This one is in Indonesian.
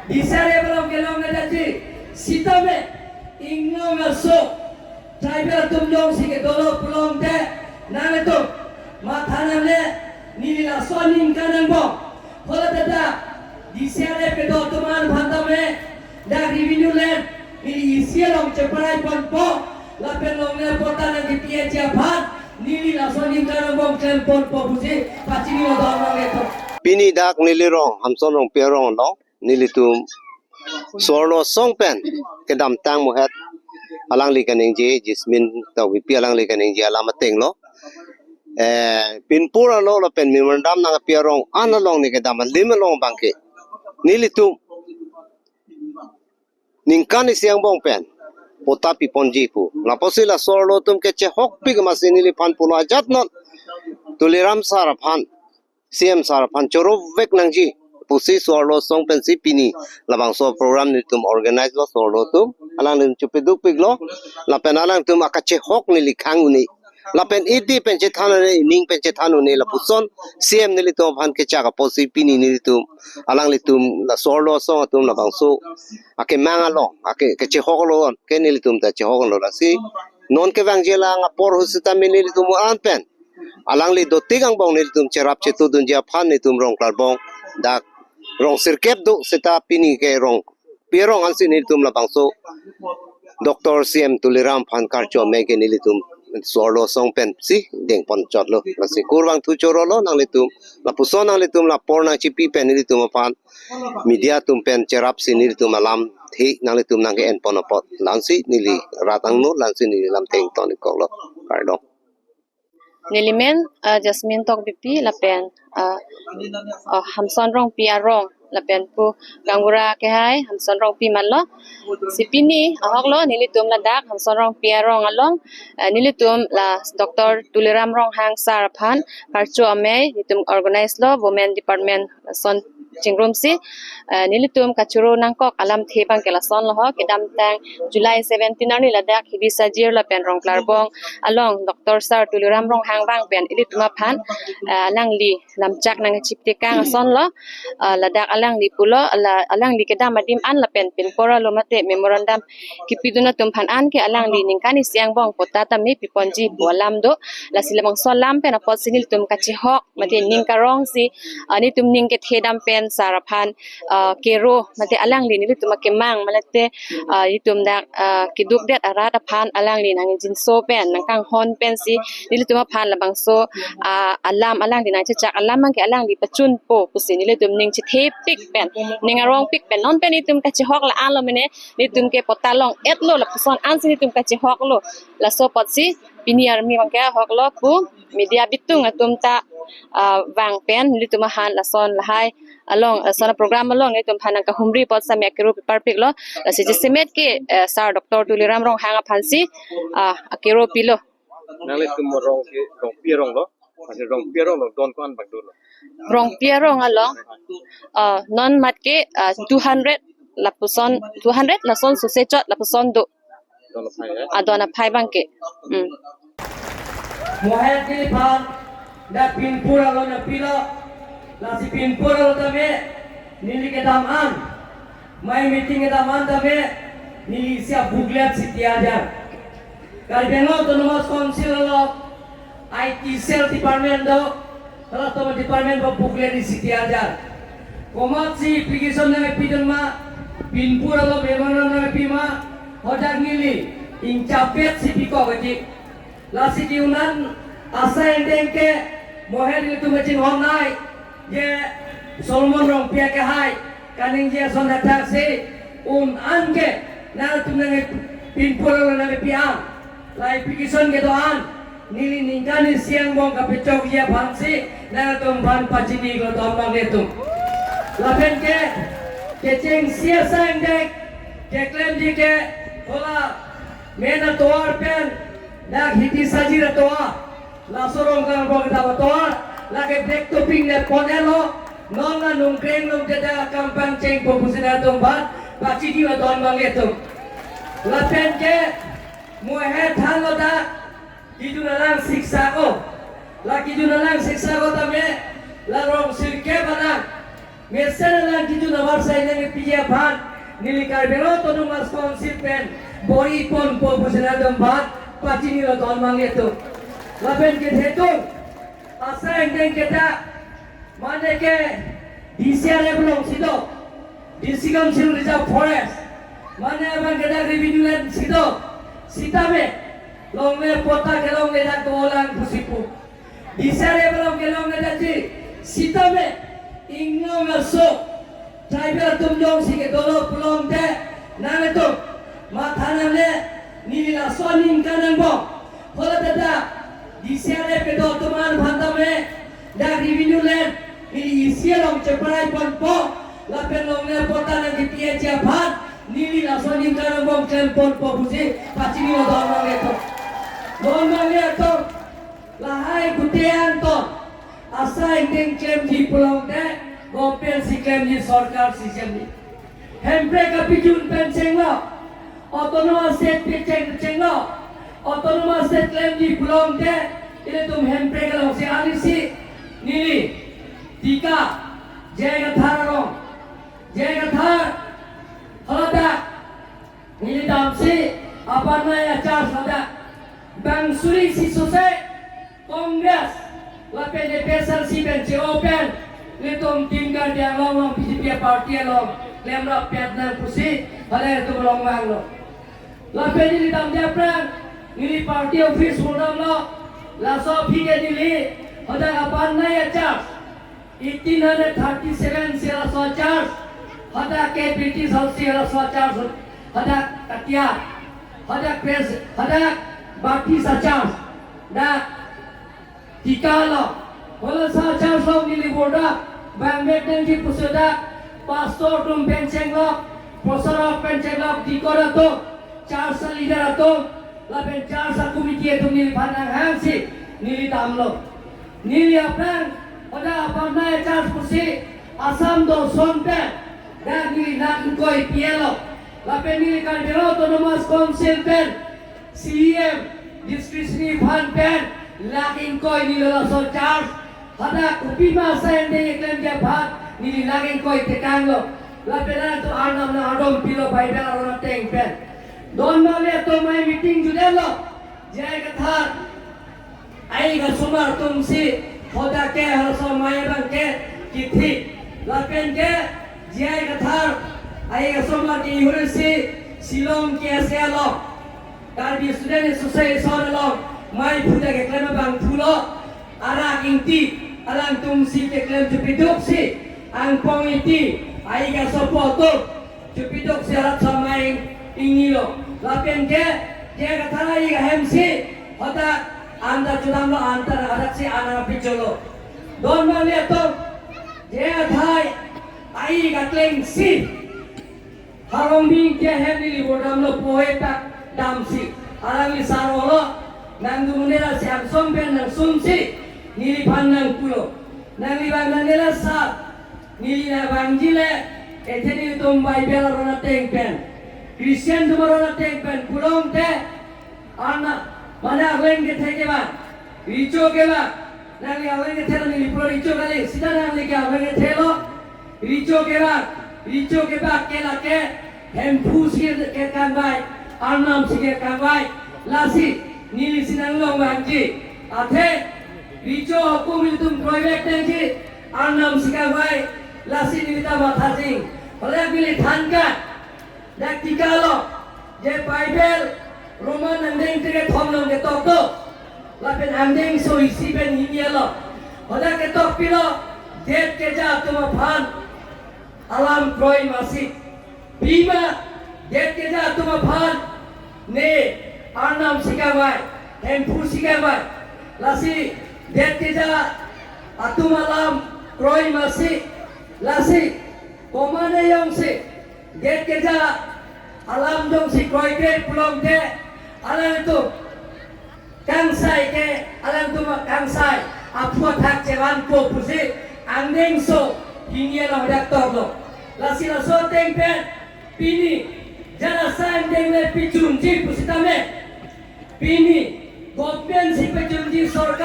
di sana belum kelong ngaji sita me ingno ngaso driver tumjong sike dolo pulong de nang itu matana le nilila soning kanang bo hola tata di sana pedo teman bhantam me da revenue land ini isialong ceparai ponpo lapen longnya pota nang di PHA bhan nilila soning kanang bo klem ponpo buji pachini lo dorong itu pini dak nilirong hamsonong pierong lo nilitum sorlo songpen kedam tang mohat alang likaning je jismin taw pi alang likaning je alamateng lo pinpura lo lo pen memorandum nang pierong analong ni kedam limelong bangke nilitum ningkan siang bong pen potapi ponji pu la posila sorlo tum ke che hok pi masin nili pan pulo ajat non tuliram sarapan CM sarapan choro vek nangji pusi sorlo song pensi pini labang so program ni tum organize lo sorlo tum alang lim chupiduk piglo la penalang tum akache hok ni likhang uni la pen idi penche thanu ni ning penche thanu ni la puson CM ni litum bhan ke chaga posi pini ni tum alang litum la sorlo song tum labang so ake mangalo ake ke che hok lo ke ni litum ta che hok lo la si non ke wangjela ngapor husita mi ni litum an pen alang li do tigang bong ni litum cherap chetu dunja phan ni tum rong klar bong dak rong sirkep do seta pini ke rong pierong ansi ni tum la bangso Dr. CM tuliram phan karcho me ke ni tum sorlo song pen si deng pon chot lo la si kurwang tu choro lo nang litum la puson nang litum la por nang chipi pen ni tum pan media tum pen cherap si ni tum alam thi nang litum nang ke en pon pot lansi ni li ratang no lansi ni lam teng ton ko lo kardo Nilimen Jasmine tok bipi lapen hamson rong pia rong lapen pu gangura ke hai hamson rong pi malo sipini ahok lo nilitum la dak hamson rong pia rong along nilitum la Dr. Tuliram rong hang saraphan parcho ame nitum organize lo women department son chingrum si nilitum kachuro nangkok alam thebang kelason lo kedam tang July 17 ani ladak hidi sajir la pen rong klarbong along Dr. Sar Tuliram rong hang bang pen ilituma phan alang li lamchak nang chipte kang son lo ladak alang li pulo alang li kedam adim an la pen pora lo mate memorandum kipiduna tum phan an ke alang li ningkani siang bong potata mi piponji bolam do la silamang solam pen apot sinil tum kachi hok mate ningkarong si ani tum ning ke thedam pen sarapan kero mate alang li ni tum kemang malate itum dak kiduk det arat phan alang li nang jin so pen nang kang hon pen si ni tum phan la bang so alam alang li nang chak alam mang ke alang li pachun po pusi ni tum ning chi the pik pen ning arong pik pen non pen ni tum ka chi hok la an lo mene ni tum ke potalong et lo la puson an si ni tum ka chi hok lo la so pot si piniar mi bang ke hok lo pu media bitung atum ta wang pen ni tum han la son la hai along sana program along ni tum phanang ka humri pot samya ke rup perfect lo la si jisimet ke sar Dr. Tuliram rong hanga phansi akero pilo nang tum rong ke rong pierong lo ase rong pierong lo don kan bag do lo rong pia rong along non mat ke 200 la puson 200 la son su se chot la puson do don phai adona phai bang ke mohet ni pan da pinpura lo na pilo la si pinpura lo tame nili ke daman mai meeting ke daman tame nili sia buglet si tiada kali beno autonomous council lo IT cell department do kalau to department bo buglet di si tiada komat si application na pidon ma pinpura lo memang na pima hodak nili incapet si piko gati lasi diunan asa endeng ke moher itu macin honai je Solomon rong pia ke hai kaning je son datang si anke na tumnang pinpura na piang lai pikison ke doan nili ningkani siang bong kapecok je bangsi na tum ban pachini go tombang netum lapen ke ceng sia endeng ke klem ji ke hola mena toar pen dak hiti sajira toa la sorong kang bong dawa toa la ke break topping ne ponelo non na nung kreng nung jada kampang ceng popusina tong ban pachi diwa don mangetum la pen ke mohe than lo da kidu na lang siksa ko la kidu na lang siksa ko tame la rong sirke bana Mesra lang kitu nawar sai nang pija bhat nili karbero tonu mas konsil pen bori pon po busena dom bhat pachini lo don mangle to lapen ke thetu asa engeng kita mane ke DCR belum sido disigam sil reserve forest mane abang kita revenue land sido sitame longle pota ke longle da tolang pusipu DCR belum ke longle da ji sitame ingno ngaso tribal tumjong sige dolo pulong de name to mathana le nilila sonin kanang bo hola dada DCR pe do tuman bhandame da revenue land nili isialong ceparai pon po lapen longle pota na di pia bhat nilila sonin kanang bo klem pon po buji pachini lo don mangle to lahai gutean to asa ingin klaim di pulau de gopel si klaim di sarkar sistem ni hempre kapijun penseng lo autonomous state penseng lo autonomous state klaim di pulau de ini tum hempre kalau si alisi nili tika jaga tharong jaga thar halada nili damsi apa naya charge halada bangsuri si sose kongres lapen de pesar si ben si open letom tinggal dia long PCP party long lemra petna pusi hale tu long wang lo lapen ni dam dia pran ni party office hodam lo la so phige dili hoda apan na ya charge 1837 se la so charge hoda ke British house se la so charge hoda katia hoda press hoda baki sa charge da Tikala, wala sa charge nili borda, bangmet nangji pusoda, pastor tum penceng lo, posara penceng lo, dikora to, charge sa leader to, lapen charge sa komite tum nili panang hangsi, nili tamlo, nili apang, oda apang na charge pusi, asam do sonpe, dan nili nakin koi pielo, lapen nili karbero autonomous council pen, CM, discretionary fund pen, laging koi nilala so charge hada kupi masa ende eklam dia bhat nili laging koi tekang lo lapena to anam na adom pilo bai bela rona teng pen don male to mai meeting jude lo jai kathar ai ga sumar tum si hoda ke har so mai bang ke kithi lapen ke jai kathar ai ga sumar ki hore si silong ke se lo karbi student association lo mai puda ke klema bang pulo ara inti alang tumsi ke klem jupidok si ang pong iti ai ga sopoto jupidok si arat samai ingilo lapen ke je ga tharai ga hemsi hota anda chudam lo antar arat si ana picholo don male to je thai ai ga klem si harong bing ke hemli bodam lo poeta damsi arang li sarolo nang dumunela si Amsom ben nang sumsi nili pan nang pulo nang libang nela sa nili na bangjile eteni tumbai bela rona teng pen Christian tumarona teng pen pulong te ana mana awen ke theke ba richo ke ba nang li awen ke thela nili pulo richo kali sida nang li ke awen ke thelo richo ke ba ke la ke hem phusi ke kan bai arnam si ke kan bai lasi nili sinang long bangji athe richo hukum tum project tangji arnam sikawai lasi nilita mathasing ole bili thanka dak tikalo je bible roman andeng tege thomlong ke tokto lapen andeng so isiben hinielo ole ke tokpilo det ke ja tuma phan alam kroi masi bima det ke ja tuma phan ne arnam sikawai hempu sikawai lasi det keja atum alam kroi masi lasi komane yong si det keja alam dong si kroi ke pulong de alam itu kangsai ke alam tu kangsai apua thak cewan po pusi andeng so hinia la hodak tolo lasi la so teng pen pini jana san deng le pichun ji pusitame Pini, government si pejunji sorkar